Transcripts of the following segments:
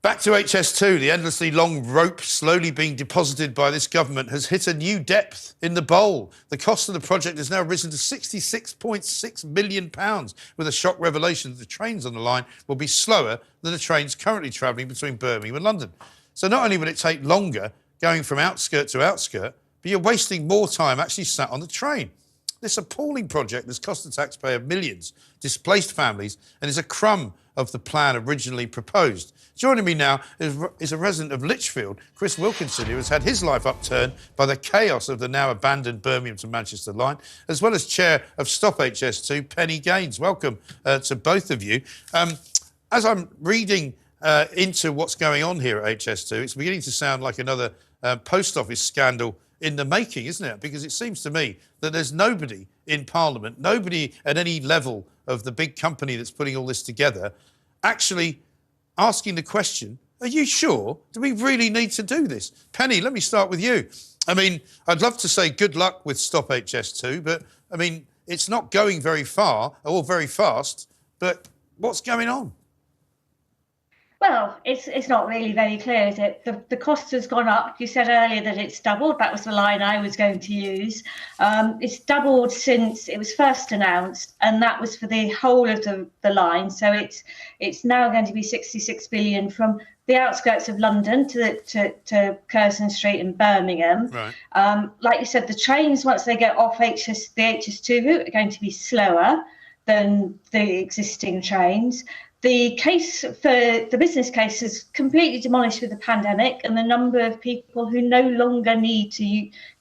Back to HS2, the endlessly long rope slowly being deposited by this government has hit a new depth in the bowl. The cost of the project has now risen to £66.6 million, with a shock revelation that the trains on the line will be slower than the trains currently travelling between Birmingham and London. So not only will it take longer going from outskirt to outskirt, but you're wasting more time actually sat on the train. This appalling project has cost the taxpayer millions, displaced families, and is a crumb of the plan originally proposed. Joining me now is a resident of Lichfield, Chris Wilkinson, who has had his life upturned by the chaos of the now abandoned Birmingham to Manchester line, as well as chair of Stop HS2, Penny Gaines. Welcome to both of you. As I'm reading into what's going on here at HS2, it's beginning to sound like another post office scandal in the making, isn't it? Because it seems to me that there's nobody in Parliament, nobody at any level of the big company that's putting all this together, actually asking the question, are you sure? Do we really need to do this? Penny, let me start with you. I mean, I'd love to say good luck with Stop HS2, but, I mean, it's not going very far or very fast, but what's going on? Well, it's not really very clear, is it? The cost has gone up. You said earlier that it's doubled. That was the line I was going to use. It's doubled since it was first announced, and that was for the whole of the line. So it's now going to be 66 billion from the outskirts of London to Curzon Street in Birmingham. Right. Like you said, the trains, once they get off the HS2 route, are going to be slower than the existing trains. The case for the business case is completely demolished with the pandemic and the number of people who no longer need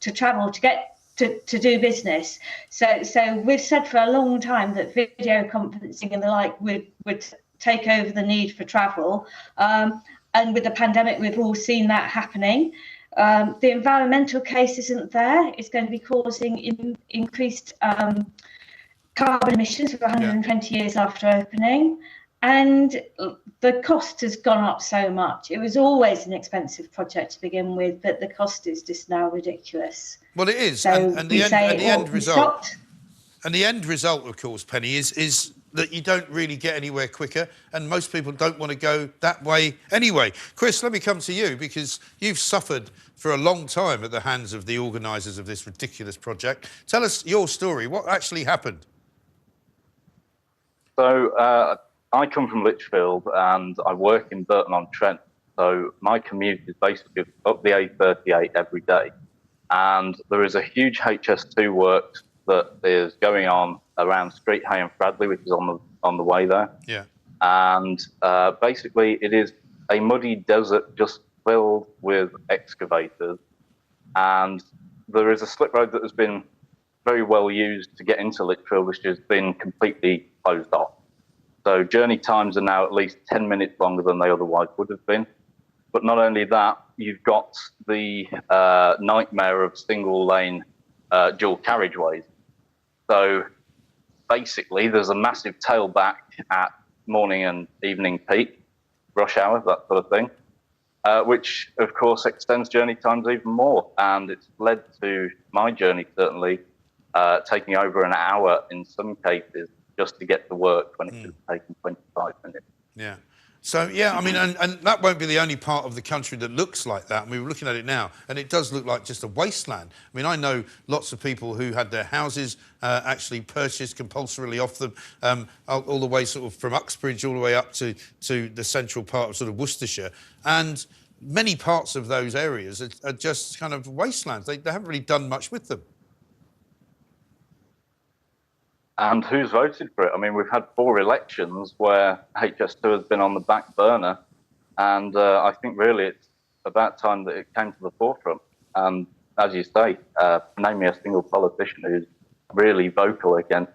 to travel to get to do business. So we've said for a long time that video conferencing and the like would take over the need for travel. And with the pandemic, we've all seen that happening. The environmental case isn't there. It's going to be causing increased carbon emissions for 120 years after opening. And the cost has gone up so much. It was always an expensive project to begin with, but the cost is just now ridiculous. Well, it is. So and the end result, of course, Penny, is that you don't really get anywhere quicker, and most people don't want to go that way anyway. Chris, let me come to you, because you've suffered for a long time at the hands of the organisers of this ridiculous project. Tell us your story. What actually happened? So, I come from Lichfield and I work in Burton-on-Trent, so my commute is basically up the A38 every day. And there is a huge HS2 works that is going on around Street Hay and Fradley, which is on the way there. Yeah. And basically it is a muddy desert just filled with excavators. And there is a slip road that has been very well used to get into Lichfield, which has been completely closed off. So journey times are now at least 10 minutes longer than they otherwise would have been. But not only that, you've got the nightmare of single lane dual carriageways. So basically there's a massive tailback at morning and evening peak, rush hour, that sort of thing, which of course extends journey times even more. And it's led to my journey certainly taking over an hour in some cases, just to get to work when it should have taken 25 minutes. Yeah. So, yeah, I mean, and that won't be the only part of the country that looks like that. And we were looking at it now, and it does look like just a wasteland. I mean, I know lots of people who had their houses actually purchased compulsorily off them, all the way sort of from Uxbridge all the way up to the central part of sort of Worcestershire. And many parts of those areas are just kind of wastelands. They haven't really done much with them. And who's voted for it? I mean, we've had 4 elections where HS2 has been on the back burner, and I think really it's about time that it came to the forefront. And as you say, name me a single politician who's really vocal against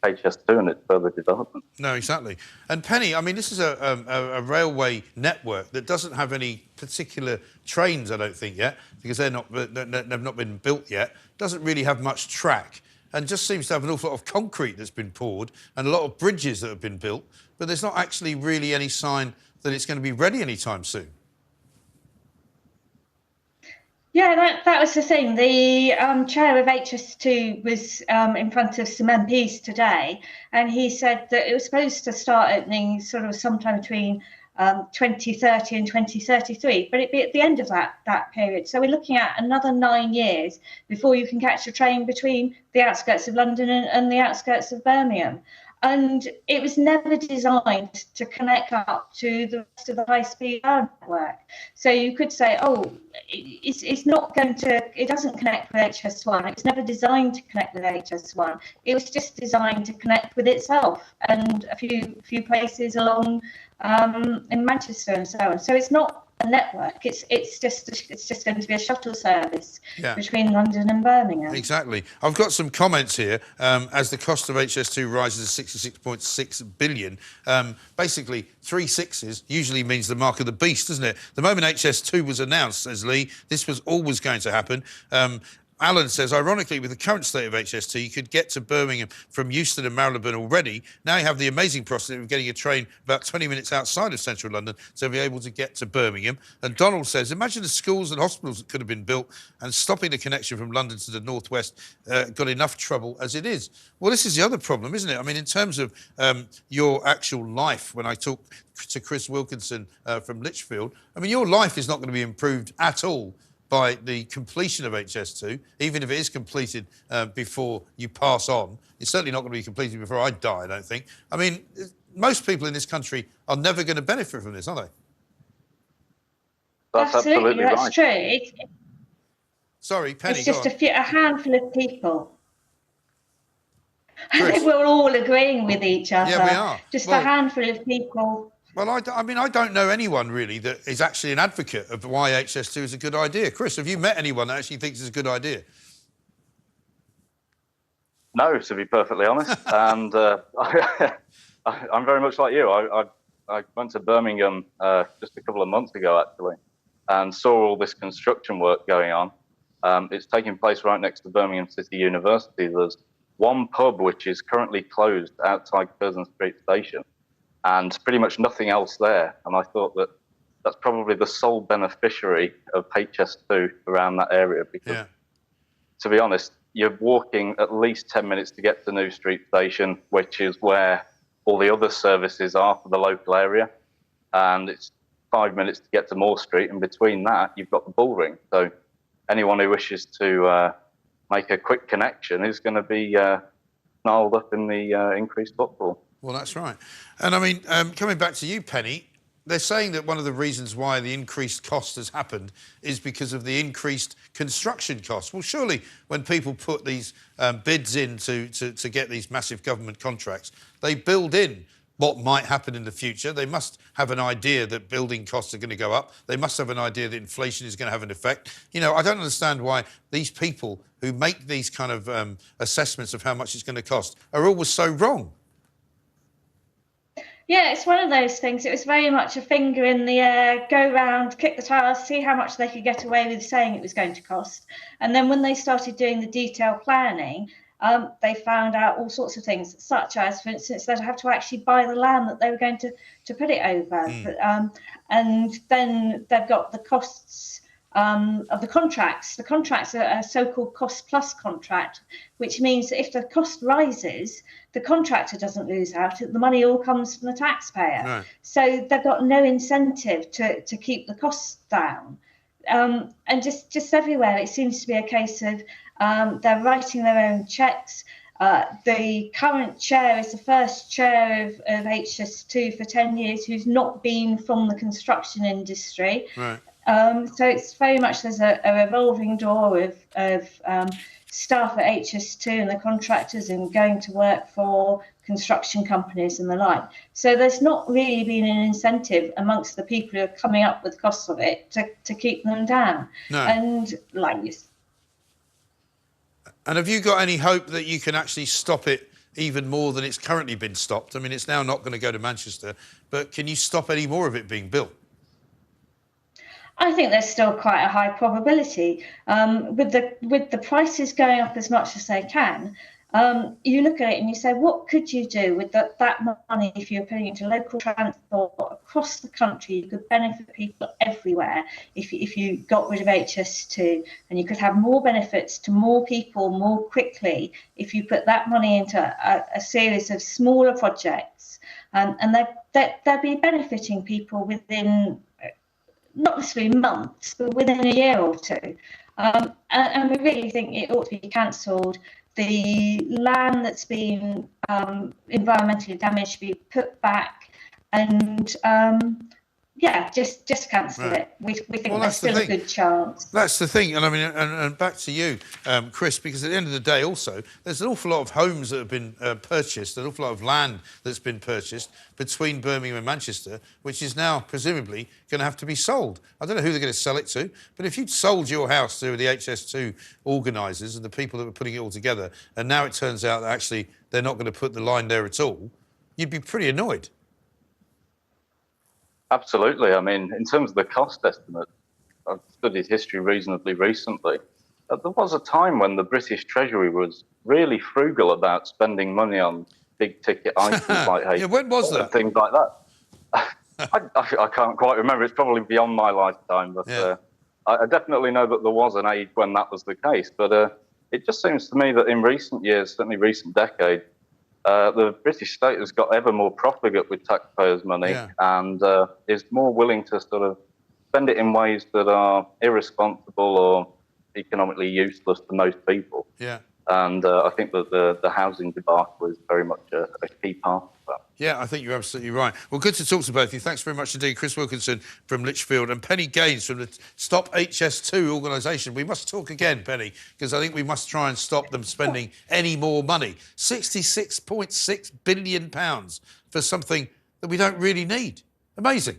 HS2 and its further development. No, exactly. And Penny, I mean, this is a railway network that doesn't have any particular trains, I don't think, yet, because they've not been built yet. Doesn't really have much track, and just seems to have an awful lot of concrete that's been poured and a lot of bridges that have been built, but there's not actually really any sign that it's going to be ready anytime soon. Yeah, that was the thing. The chair of HS2 was in front of some MPs today, and he said that it was supposed to start opening sort of sometime between 2030 and 2033, but it'd be at the end of that period. So we're looking at another 9 years before you can catch a train between the outskirts of London and the outskirts of Birmingham. And it was never designed to connect up to the rest of the high-speed rail network. So you could say, oh, it's not going to, it doesn't connect with HS1. It was never designed to connect with HS1. It was just designed to connect with itself and a few places along in Manchester and so on. So it's not a network. It's just going to be a shuttle service between London and Birmingham. Exactly. I've got some comments here. As the cost of HS2 rises to 66.6 billion, basically 3 sixes usually means the mark of the beast, doesn't it? The moment HS2 was announced, says Lee, this was always going to happen. Alan says, ironically, with the current state of HS2, you could get to Birmingham from Euston and Marylebone already. Now you have the amazing prospect of getting a train about 20 minutes outside of central London to be able to get to Birmingham. And Donald says, imagine the schools and hospitals that could have been built, and stopping the connection from London to the northwest got enough trouble as it is. Well, this is the other problem, isn't it? I mean, in terms of your actual life, when I talk to Chris Wilkinson from Lichfield, I mean, your life is not going to be improved at all by the completion of HS2, even if it is completed before you pass on. It's certainly not going to be completed before I die, I don't think. I mean, most people in this country are never going to benefit from this, are they? That's absolutely right. That's true. Sorry, Penny, it's just a handful of people. I Chris. think we're all agreeing with each other. Yeah, we are. Just a handful of people. Well, I mean, I don't know anyone really that is actually an advocate of why HS2 is a good idea. Chris, have you met anyone that actually thinks it's a good idea? No, to be perfectly honest. And I'm very much like you. I went to Birmingham just a couple of months ago, actually, and saw all this construction work going on. It's taking place right next to Birmingham City University. There's one pub which is currently closed outside Curzon Street Station, and pretty much nothing else there. And I thought that that's probably the sole beneficiary of HS2 around that area, because, to be honest, you're walking at least 10 minutes to get to New Street Station, which is where all the other services are for the local area, and it's 5 minutes to get to Moore Street, and between that, you've got the Bullring. So anyone who wishes to make a quick connection is going to be snarled up in the increased footfall. Well, that's right. And I mean, coming back to you, Penny, they're saying that one of the reasons why the increased cost has happened is because of the increased construction costs. Well, surely when people put these bids in to get these massive government contracts, they build in what might happen in the future. They must have an idea that building costs are going to go up. They must have an idea that inflation is going to have an effect. You know, I don't understand why these people who make these kind of assessments of how much it's going to cost are always so wrong. Yeah, it's one of those things. It was very much a finger in the air, go round, kick the tires, see how much they could get away with saying it was going to cost. And then when they started doing the detailed planning, they found out all sorts of things, such as, for instance, they'd have to actually buy the land that they were going to put it over. And then they've got the costs of the contracts. The contracts are a so-called cost-plus contract, which means that if the cost rises, the contractor doesn't lose out. The money all comes from the taxpayer. Right. So they've got no incentive to keep the costs down. And just everywhere, it seems to be a case of they're writing their own checks. The current chair is the first chair of HS2 for 10 years who's not been from the construction industry. Right. So it's very much, there's a revolving door of staff at HS2 and the contractors and going to work for construction companies and the like. So there's not really been an incentive amongst the people who are coming up with costs of it to keep them down. No. And like this. And have you got any hope that you can actually stop it even more than it's currently been stopped? I mean, it's now not going to go to Manchester, but can you stop any more of it being built? I think there's still quite a high probability. With the prices going up as much as they can, you look at it and you say, what could you do with that money if you're putting it into local transport across the country? You could benefit people everywhere if you got rid of HS2, and you could have more benefits to more people more quickly if you put that money into a series of smaller projects and they'll be benefiting people within not necessarily months, but within a year or two. And we really think it ought to be cancelled. The land that's been environmentally damaged should be put back, and yeah, just cancel it. We think there's still a good chance. That's the thing, and I mean, and back to you, Chris, because at the end of the day, also, there's an awful lot of homes that have been purchased, an awful lot of land that's been purchased between Birmingham and Manchester, which is now presumably going to have to be sold. I don't know who they're going to sell it to, but if you'd sold your house to the HS2 organisers and the people that were putting it all together, and now it turns out that actually they're not going to put the line there at all, you'd be pretty annoyed. Absolutely. I mean, in terms of the cost estimate, I've studied history reasonably recently. There was a time when the British Treasury was really frugal about spending money on big-ticket items like yeah, when was that? Things like that. I can't quite remember. It's probably beyond my lifetime, but yeah. I definitely know that there was an age when that was the case. But it just seems to me that in recent years, certainly recent decade, the British state has got ever more profligate with taxpayers' money and is more willing to sort of spend it in ways that are irresponsible or economically useless to most people. Yeah. And I think that the housing debacle is very much a key part of that. Yeah, I think you're absolutely right. Well, good to talk to both of you. Thanks very much indeed. Chris Wilkinson from Lichfield and Penny Gaines from the Stop HS2 organisation. We must talk again, Penny, because I think we must try and stop them spending any more money. £66.6 billion for something that we don't really need. Amazing.